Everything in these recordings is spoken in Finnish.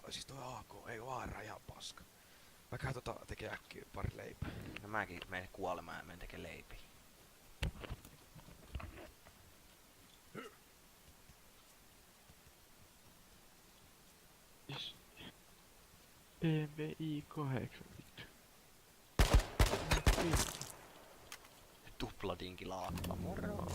Siis toi AK, ei vaara ihan paska. Mä käyn tekee äkkiä pari leipää. No mäkin menen kuolemaan ja menen tekee leipiä. BMW i8 vittu. Tupladinki laakka, moro.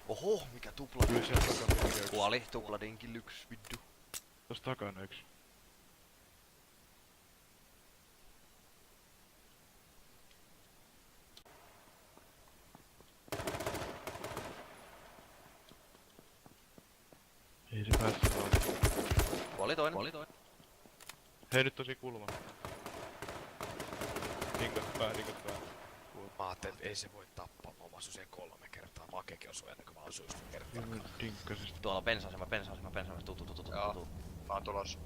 Oho, mikä tupla. Kyllä siellä takana yksi. Kuoli, tupladinki lyks, vittu. Tossa takana yksi. Ei se päässyt vaan. Kuoli toinen. Hei nyt tosi kulma. Dinkat pää. Mä ajattelin, että ei se voi tappaa. Mä oon siihen 3 kertaa. Makekin osuu ennen kuin mä osuin sitä kertaa. Dinkkasista. Tuolla bensa-asema, tuu. Mä oon tulossa.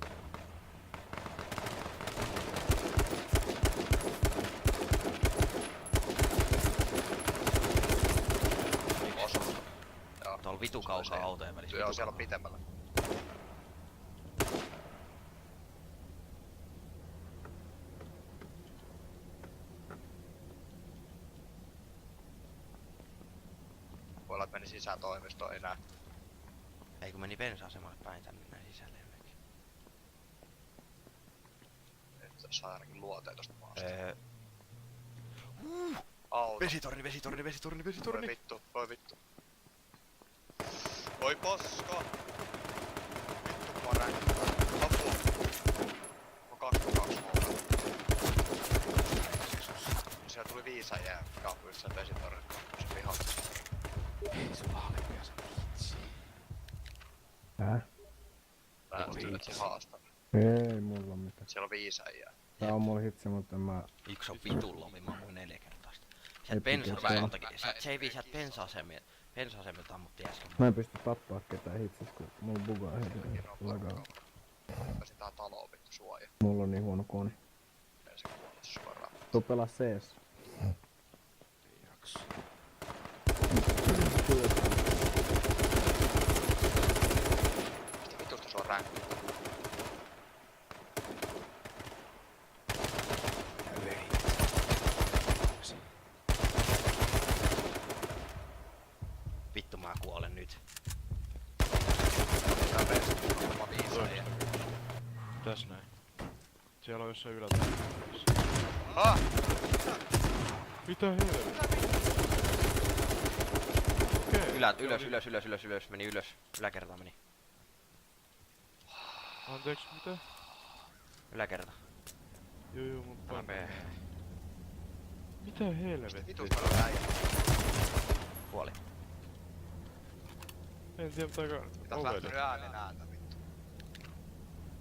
Osu. Joo. Tuolla vitu kaukaa autojen välissä. Joo, siellä on pitemmällä. Voi olla, että meni sisään toimistoon enää. Ei kun meni bensa-asemalle päin tänne näin sisälle jonnekin. Nyt saa ainakin luoteen tosta maasta. Uh, Auto. vesitorni. Voi vittu. Oi paska! Vittu mä ränkkä. Apua. On 2 muuta. Siellä tuli viisaajia kaupungissa vesitornin se pihalle. Ei sulla halempia se vitsi. Päästyy, et se haastaa. Ei mulla mitään. Siellä on viisaajia. Tää on mulla hitsi, mutta en mä... yksi on vitun lomi, mä ammuin 4 kertaa sitä. Sieltä Ei bensa-asemaltakin, se ei vii sieltä bensa-asemilta ammuttiin äsken. Mä en pysty tappaa ketään hitsis, kun mulla bugaa heti. Lagaa. Pääsin tähän taloon vittu suoja. Mulla on niin huono kone. Ei se kuulosta suoraan. Tuu pelaa CS. Ei jaksa. Mistä vitusta sua ränkkä? Ja vei. Vittu mä kuolen nyt. Tää peesi on viisaajia. Tässä näin. Siellä on jossain ylältä. Ah! Mitä helvettiä? Okei. Ylös, meni ylös. Yläkertaan meni. Anteeksi, mitä? Yläkerta. Joo, mun Mä menen. Mitä helvettiä? Vitusta on äijä. Kuoli. En tiedä mitä Pitäis lähtenyt äänen ääntä vittu.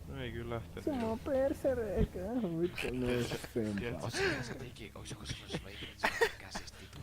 No ei kyllä lähtenyt. Se on persereikä. Vittu, ne Tiedätkö? Oot sinä se teki, onks joku semmonen sulla ihminen käsistä vittu